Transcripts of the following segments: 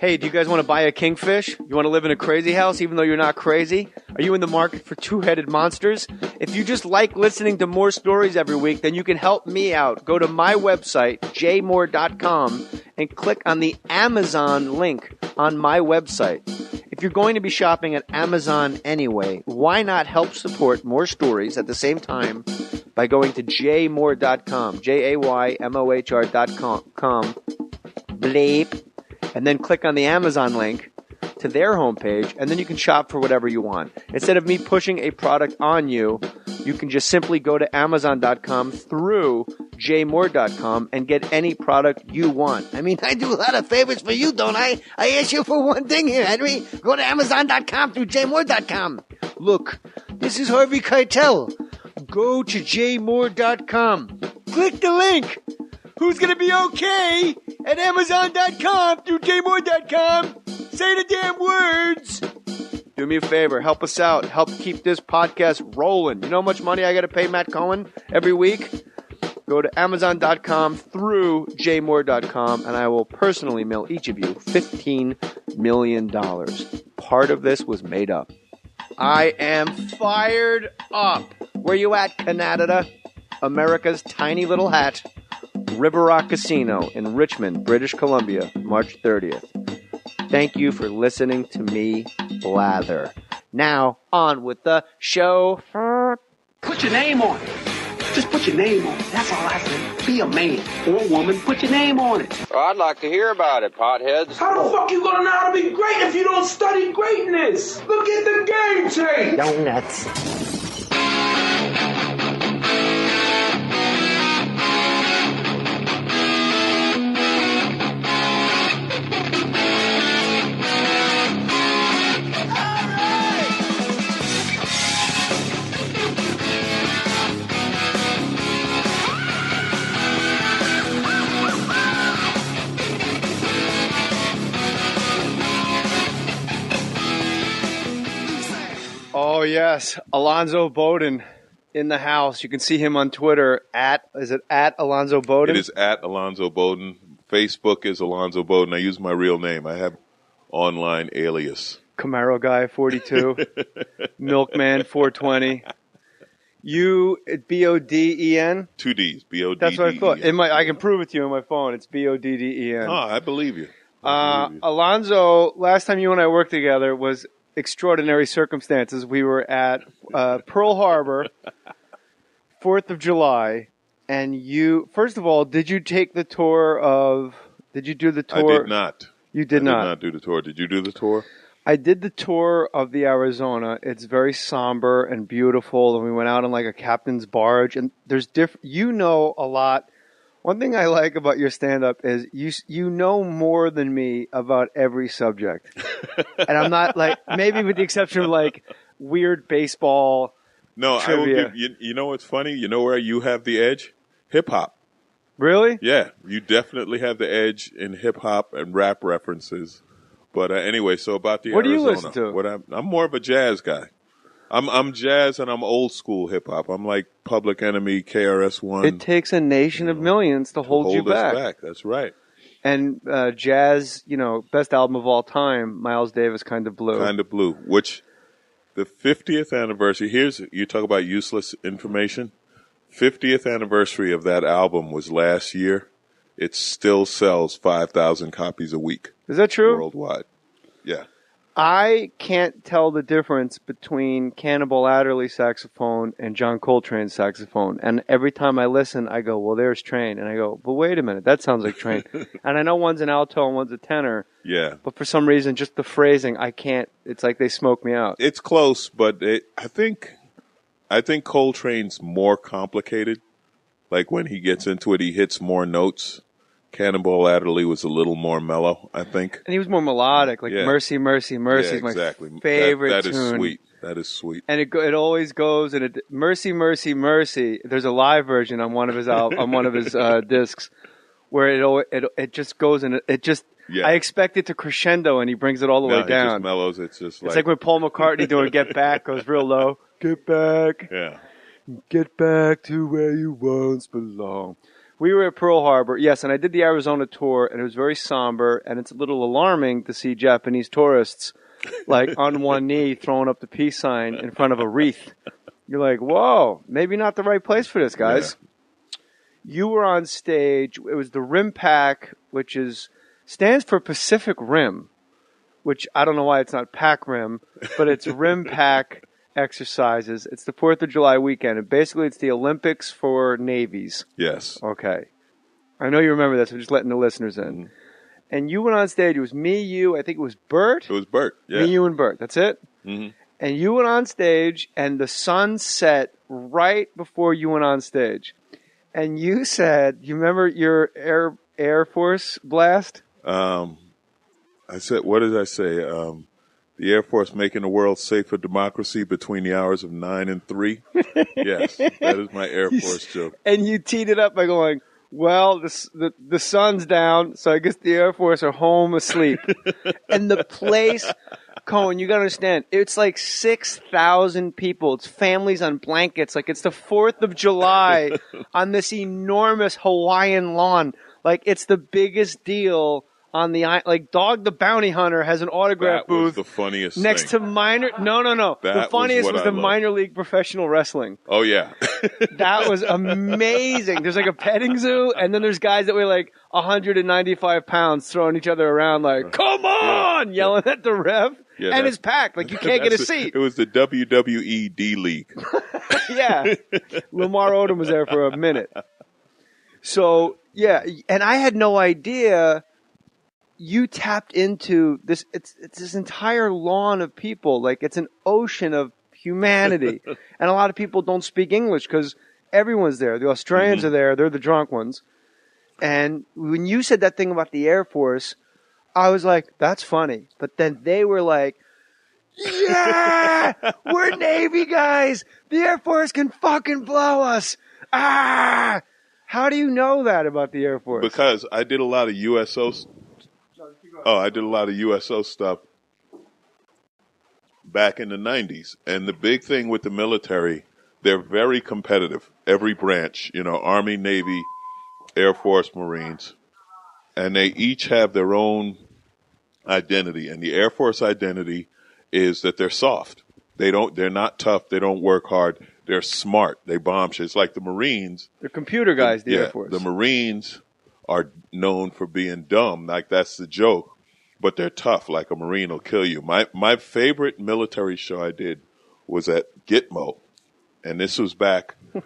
Hey, do you guys want to buy a kingfish? You want to live in a crazy house even though you're not crazy? Are you in the market for two-headed monsters? If you just like listening to Mohr Stories every week, then you can help me out. Go to my website, jmohr.com, and click on the Amazon link on my website. If you're going to be shopping at Amazon anyway, why not help support Mohr Stories at the same time by going to jmohr.com, jaymohr.com, bleep, and then click on the Amazon link to their homepage, and then you can shop for whatever you want. Instead of me pushing a product on you, you can just simply go to Amazon.com through jmohr.com and get any product you want. I mean, I do a lot of favors for you, don't I? I ask you for one thing here, Henry. Go to Amazon.com through jmohr.com. Look, this is Harvey Keitel. Go to jmohr.com. Click the link. Who's going to be okay at Amazon.com through jmohr.com? Say the damn words. Do me a favor. Help us out. Help keep this podcast rolling. You know how much money I got to pay Matt Cohen every week? Go to Amazon.com through jmohr.com, and I will personally mail each of you $15 million. Part of this was made up. I am fired up. Where you at, Canada? America's tiny little hat. River Rock Casino in Richmond, British Columbia, March 30th. Thank you for listening to me blather. Now, on with the show. Put your name on it. Just put your name on it. That's all I say. Be a man or a woman. Put your name on it. Well, I'd like to hear about it, potheads. How the fuck you gonna know how to be great if you don't study greatness? Look at the game tape. Donuts. Oh, yes. Alonzo Bodden in the house. You can see him on Twitter is it at Alonzo Bodden? It is at Alonzo Bodden. Facebook is Alonzo Bodden. I use my real name. I have online alias. Camaro Guy 42. Milkman 420. You, B-O-D-E-N? Two D's. B-O-D-D-E-N. That's what I thought. I can prove it to you on my phone. It's B-O-D-D-E-N. Oh, I believe you. Alonzo, last time you and I worked together was extraordinary circumstances. We were at Pearl Harbor, 4th of July, and you, first of all, did you do the tour? I did not. You did not? I did not do the tour. Did you do the tour? I did the tour of the Arizona. It's very somber and beautiful, and we went out on like a captain's barge, and there's you know a lot. One thing I like about your stand-up is you know more than me about every subject. And I'm not like, maybe with the exception of like weird baseball trivia. I will give you know what's funny? You know where you have the edge? Hip-hop. Really? Yeah, you definitely have the edge in hip-hop and rap references. But anyway, so about the What Arizona. do you listen to? I'm more of a jazz guy. I'm jazz and I'm old school hip hop. I'm like Public Enemy, KRS-One. It takes a nation of millions to hold you back. Us back. That's right. And jazz, best album of all time, Miles Davis, Kind of Blue. Kind of Blue, which the 50th anniversary, you talk about useless information. 50th anniversary of that album was last year. It still sells 5,000 copies a week. Is that true? Worldwide. Yeah. I can't tell the difference between Cannibal Adderley saxophone and John Coltrane's saxophone. And every time I listen, I go, well, there's Train. And I go, but wait a minute, that sounds like Train. And I know one's an alto and one's a tenor. Yeah. But for some reason, just the phrasing, I can't, it's like they smoke me out. It's close, but I think Coltrane's more complicated. Like when he gets into it, he hits more notes. Cannonball Adderley was a little more mellow, I think. And he was more melodic, like Mercy, Mercy, Mercy yeah, is my exactly. favorite that tune. That is sweet. That is sweet. And it always goes, and Mercy, Mercy, Mercy. There's a live version on one of his on one of his discs where it just goes, and it just, I expect it to crescendo, and he brings it all the way down. It just mellows. It's like when Paul McCartney doing Get Back goes real low. Get back. Yeah. Get back to where you once belong. We were at Pearl Harbor, yes, and I did the Arizona tour, and it was very somber, and it's a little alarming to see Japanese tourists, like, on one knee throwing up the peace sign in front of a wreath. You're like, whoa, maybe not the right place for this, guys. Yeah. You were on stage. It was the Rim Pack, which stands for Pacific Rim, which I don't know why it's not Pac Rim, but it's Rim Pack exercises. It's the 4th of July weekend, and basically it's the Olympics for navies. Yes. Okay. I know you remember this. I'm just letting the listeners in. Mm-hmm. And you went on stage. It was me, you, I think it was Bert. It was Bert, yeah. Me, you, and Bert. That's it? Mm-hmm. And you went on stage, and the sun set right before you went on stage. And you said, you remember your Air Force blast? I said, what did I say? The Air Force making the world safe for democracy between the hours of 9 and 3. Yes, that is my Air Force joke. And you teed it up by going, well, the sun's down, so I guess the Air Force are home asleep. And the place, Cohen, you got to understand, it's like 6,000 people. It's families on blankets. Like it's the 4th of July on this enormous Hawaiian lawn. Like it's the biggest deal. On the like, Dog the Bounty Hunter has an autograph booth. That was the funniest next thing. to minor. No. The funniest was the minor league professional wrestling. Oh yeah, that was amazing. There's like a petting zoo, and then there's guys that weigh like 195 pounds throwing each other around, like "Come on!" yelling at the ref, and it's packed. Like you can't get a seat. It was the WWE D League. Yeah, Lamar Odom was there for a minute. So yeah, and I had no idea. You tapped into this. It's this entire lawn of people. Like it's an ocean of humanity, and a lot of people don't speak English because everyone's there. The Australians are there; they're the drunk ones. And when you said that thing about the Air Force, I was like, "That's funny." But then they were like, "Yeah, we're Navy guys. The Air Force can fucking blow us." Ah, how do you know that about the Air Force? Because I did a lot of USO. I did a lot of USO stuff back in the 90s. And the big thing with the military, they're very competitive. Every branch, Army, Navy, Air Force, Marines. And they each have their own identity. And the Air Force identity is that they're soft. They're not tough. They don't work hard. They're smart. They bomb shit. It's like the Marines. They're computer guys, the Air Force. The Marines are known for being dumb. Like that's the joke. But they're tough, like a Marine will kill you. My favorite military show I did was at Gitmo. And this was after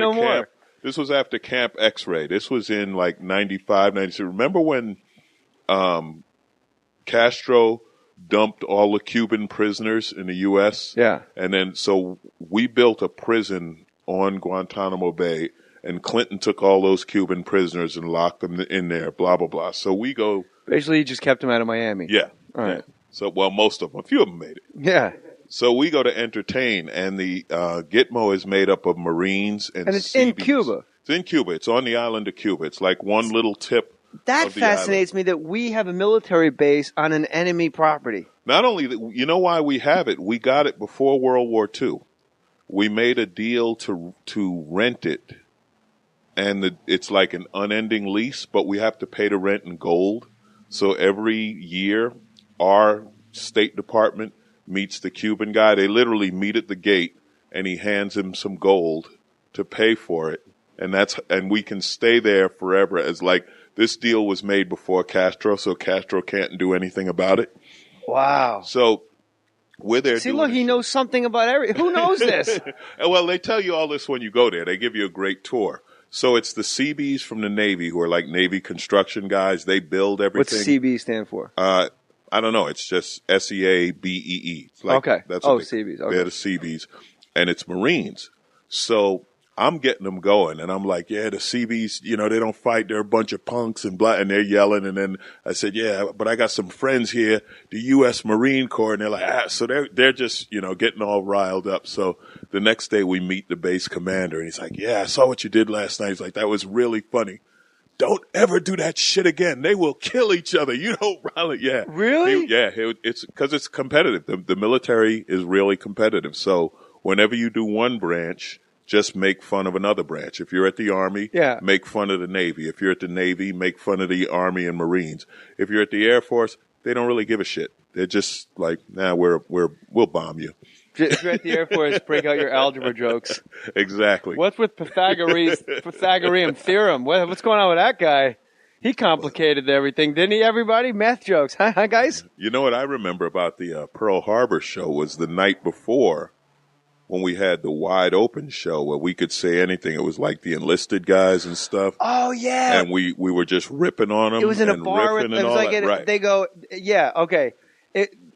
more. This was after Camp X-Ray. This was in like 95, 96. Remember when Castro dumped all the Cuban prisoners in the U.S.? Yeah. And then so we built a prison on Guantanamo Bay. And Clinton took all those Cuban prisoners and locked them in there, blah, blah, blah. So we go. Basically, he just kept them out of Miami. Yeah. All right. So, well, most of them. A few of them made it. Yeah. So we go to entertain, and the Gitmo is made up of Marines and it's Seabees. In Cuba. It's in Cuba. It's on the island of Cuba. It's like one little tip. That fascinates me that we have a military base on an enemy property. Not only that, you know why we have it? We got it before World War II. We made a deal to rent it. And it's like an unending lease, but we have to pay the rent in gold. So every year, our State Department meets the Cuban guy. They literally meet at the gate, and he hands him some gold to pay for it. And we can stay there forever. As like this deal was made before Castro, so Castro can't do anything about it. Wow. So we're there. See, look, he knows something about everything. Who knows this? Well, they tell you all this when you go there. They give you a great tour. So it's the Seabees from the Navy who are like Navy construction guys. They build everything. What's CB stand for? I don't know. It's just SEABEE. It's like, okay. That's Seabees. Okay. They're the Seabees. And it's Marines. So I'm getting them going. And I'm like, yeah, the Seabees, they don't fight. They're a bunch of punks and blah. And they're yelling. And then I said, yeah, but I got some friends here, the U.S. Marine Corps. And they're like, So they're just, getting all riled up. So the next day we meet the base commander. And he's like, yeah, I saw what you did last night. He's like, that was really funny. Don't ever do that shit again. They will kill each other. You don't rally. Yeah. Really? It's because it's competitive. The military is really competitive. So whenever you do one branch, just make fun of another branch. If you're at the Army, make fun of the Navy. If you're at the Navy, make fun of the Army and Marines. If you're at the Air Force, they don't really give a shit. They're just like, nah, we'll bomb you. If you're at the Air Force, break out your algebra jokes. Exactly. What's with Pythagorean theorem? What's going on with that guy? He complicated everything, didn't he, everybody? Math jokes. Hi, guys. You know what I remember about the Pearl Harbor show was the night before when we had the wide open show where we could say anything. It was like the enlisted guys and stuff. Oh, yeah. And we were just ripping on them. It was in a and bar. It was like right. They go, yeah, okay.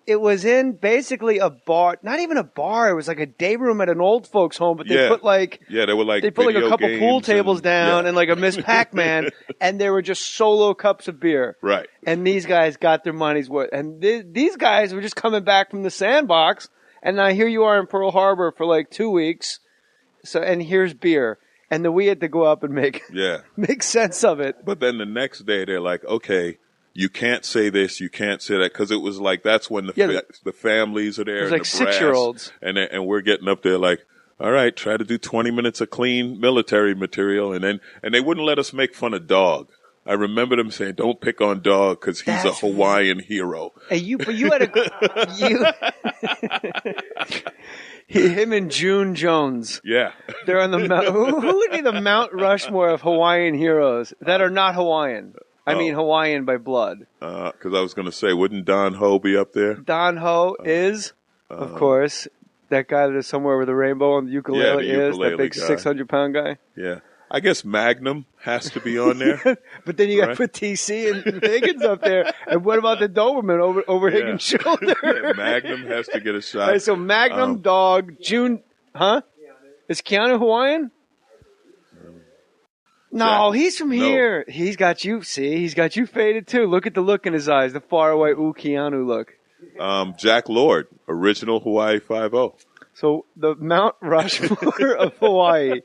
It was in basically a bar, not even a bar. It was like a day room at an old folks' home, but they put like they put like a couple pool tables down and like a Miss Pac-Man, and there were just solo cups of beer. Right. And these guys got their money's worth. And these guys were just coming back from the sandbox, and now here you are in Pearl Harbor for like 2 weeks. And here's beer, and then we had to go up and make sense of it. But then the next day they're like, okay, you can't say this, you can't say that, because it was like that's when the families are there. It was and like the 6-year-olds, and we're getting up there like, all right, try to do 20 minutes of clean military material, and they wouldn't let us make fun of Dog. I remember them saying, "Don't pick on Dog because he's a Hawaiian hero." Hey, you had him and June Jones. Yeah, they're on the who would be the Mount Rushmore of Hawaiian heroes that are not Hawaiian? I mean Hawaiian by blood. Because I was going to say, wouldn't Don Ho be up there? Don Ho is, of course, that guy that is somewhere with a rainbow on the ukulele that big 600-pound guy. Yeah. I guess Magnum has to be on there. But then you got to put TC and Higgins up there. And what about the Doberman over Higgins' shoulder? Yeah, Magnum has to get a shot. All right, so Magnum, Dog, June, Is Keanu Hawaiian? No, he's from here. He's got you. See, he's got you faded too. Look at the look in his eyes, the faraway Keanu look. Jack Lord, original Hawaii 5-0. So the Mount Rushmore of Hawaii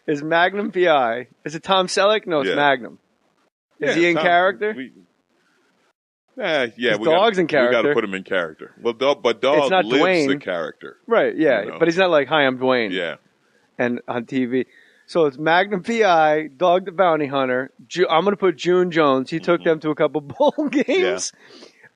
is Magnum PI. Is it Tom Selleck? No, it's Magnum. Is he in character? Dog's in character. We got to put him in character. Well, Dog lives Dwayne. the character. Right, yeah. You know? But he's not like, hi, I'm Dwayne. Yeah. And on TV. So it's Magnum PI, Dog the Bounty Hunter. I'm going to put June Jones. He took them to a couple bowl games.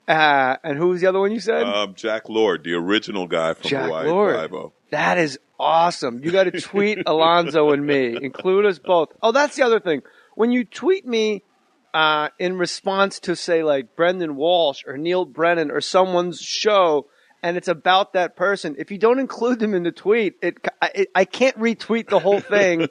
Yeah. And who was the other one you said? Jack Lord, the original guy from Hawaii 5-0. That is awesome. You got to tweet Alonzo and me. Include us both. Oh, that's the other thing. When you tweet me in response to, say, like Brendan Walsh or Neil Brennan or someone's show, and it's about that person, if you don't include them in the tweet, I can't retweet the whole thing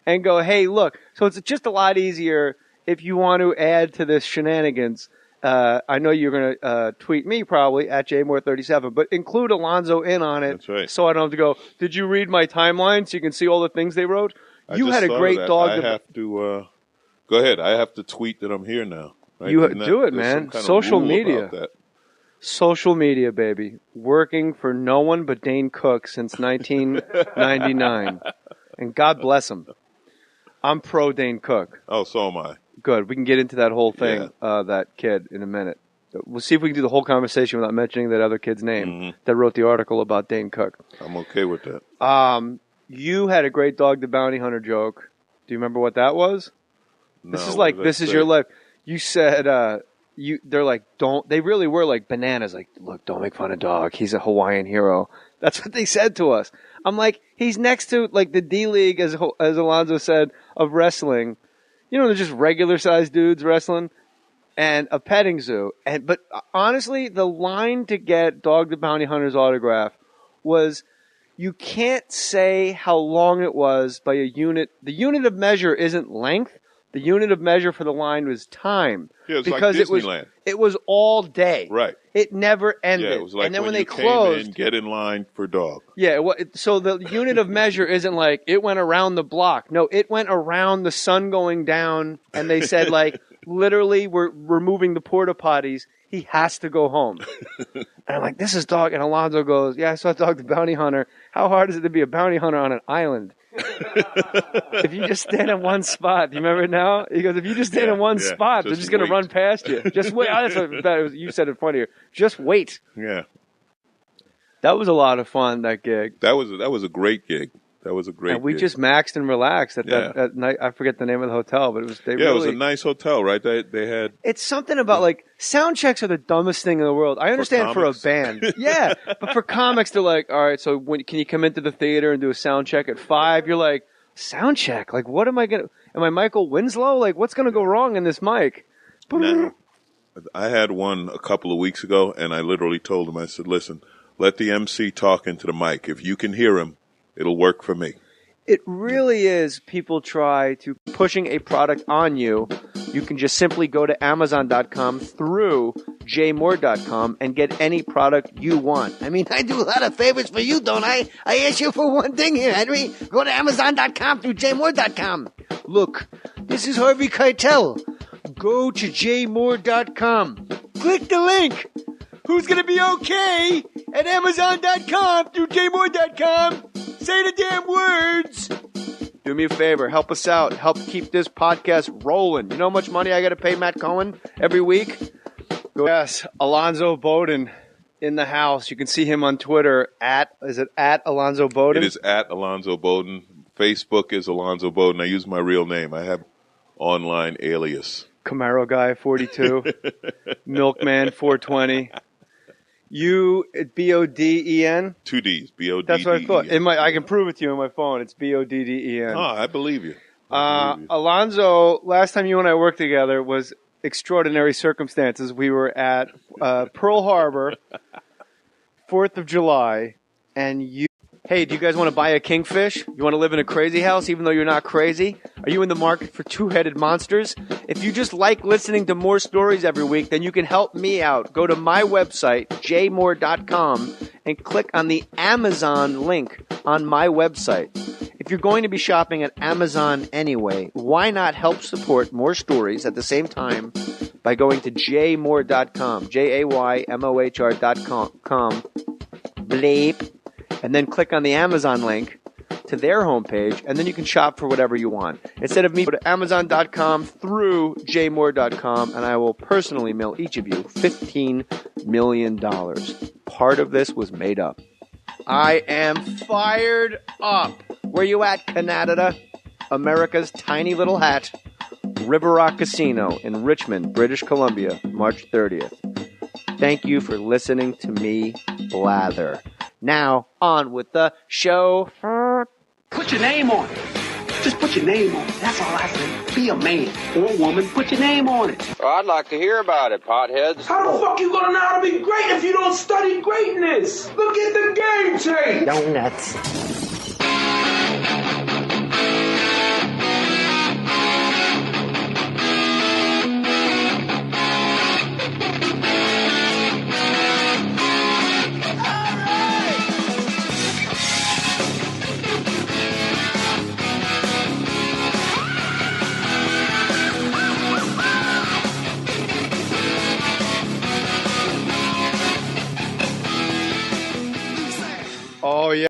and go, hey, look. So it's just a lot easier if you want to add to this shenanigans. I know you're going to tweet me probably at jmoore37, but include Alonzo in on it. That's right. So I don't have to go, did you read my timeline so you can see all the things they wrote? You had a great dog. I have to go ahead. I have to tweet that I'm here now. Right? You do it, man. Social media. Social media, baby. Working for no one but Dane Cook since 1999. And God bless him. I'm pro Dane Cook. Oh, so am I. Good. We can get into that whole thing, that kid, in a minute. We'll see if we can do the whole conversation without mentioning that other kid's name that wrote the article about Dane Cook. I'm okay with that. You had a great Dog the Bounty Hunter joke. Do you remember what that was? No, this is your life. You said, they're like, they really were like bananas. Like, look, don't make fun of Dog. He's a Hawaiian hero. That's what they said to us. I'm like, he's next to like the D League, as Alonzo said, of wrestling. You know, they're just regular sized dudes wrestling, and a petting zoo. But honestly, the line to get Dog the Bounty Hunter's autograph was, you can't say how long it was by a unit. The unit of measure isn't length. The unit of measure for the line was time. Yeah, it's because like Disneyland. It was all day. Right. It never ended. Yeah, it was like and then when they closed, came in, get in line for Dog. Yeah, so the unit of measure isn't like it went around the block. No, it went around the sun going down, and they said like literally we're removing the porta potties. He has to go home. And I'm like, this is Dog. And Alonzo goes, yeah, I saw Dog the Bounty Hunter. How hard is it to be a bounty hunter on an island? If you just stand in one spot, do you remember it now? He goes, if you just stand in one spot, they're just going to run past you. Just wait. You said it funnier. Just wait. Yeah. That was a lot of fun, that gig. That was a great gig. That was a great And we gig. just maxed and relaxed at that night. I forget the name of the hotel, but it was it was a nice hotel, right? They had. It's something about like sound checks are the dumbest thing in the world. I understand for a band, yeah, but for comics, they're like, all right, so can you come into the theater and do a sound check at 5? You're like, sound check? Like, what am I gonna? Am I Michael Winslow? Like, what's gonna go wrong in this mic? No. I had one a couple of weeks ago, and I literally told him, I said, listen, let the MC talk into the mic. If you can hear him, it'll work for me. It really is. People try to pushing a product on you. You can just simply go to Amazon.com through jmohr.com and get any product you want. I mean, I do a lot of favors for you, don't I? I ask you for one thing here, Henry. Go to Amazon.com through jmohr.com. Look, this is Harvey Keitel. Go to jmohr.com. Click the link. Who's going to be okay at Amazon.com through jmohr.com? Say the damn words. Do me a favor. Help us out. Help keep this podcast rolling. You know how much money I got to pay Matt Cohen every week? Yes, Alonzo Bodden in the house. You can see him on Twitter is it at Alonzo Bodden? It is at Alonzo Bodden. Facebook is Alonzo Bodden. I use my real name. I have online alias. Camaro Guy 42. Milkman 420. You Bodden? 2 D's. Bodden. That's what I thought. I can prove it to you on my phone. It's Bodden. Oh, I believe you. Alonzo, last time you and I worked together was extraordinary circumstances. We were at Pearl Harbor, 4th of July, and you... Hey, do you guys want to buy a kingfish? You want to live in a crazy house even though you're not crazy? Are you in the market for two-headed monsters? If you just like listening to Mohr Stories every week, then you can help me out. Go to my website, jmohr.com, and click on the Amazon link on my website. If you're going to be shopping at Amazon anyway, why not help support Mohr Stories at the same time by going to jmohr.com, jaymohr.com, bleep, and then click on the Amazon link to their homepage, and then you can shop for whatever you want. Instead of me, go to Amazon.com through jmohr.com, and I will personally mail each of you $15 million. Part of this was made up. I am fired up. Where you at, Canada? America's tiny little hat. River Rock Casino in Richmond, British Columbia, March 30th. Thank you for listening to me blather. Now, on with the show. Put your name on it. Just put your name on it. That's all I say. Be a man or a woman. Put your name on it. Well, I'd like to hear about it, potheads. How the fuck you gonna know how to be great if you don't study greatness? Look at the game tape. Donuts.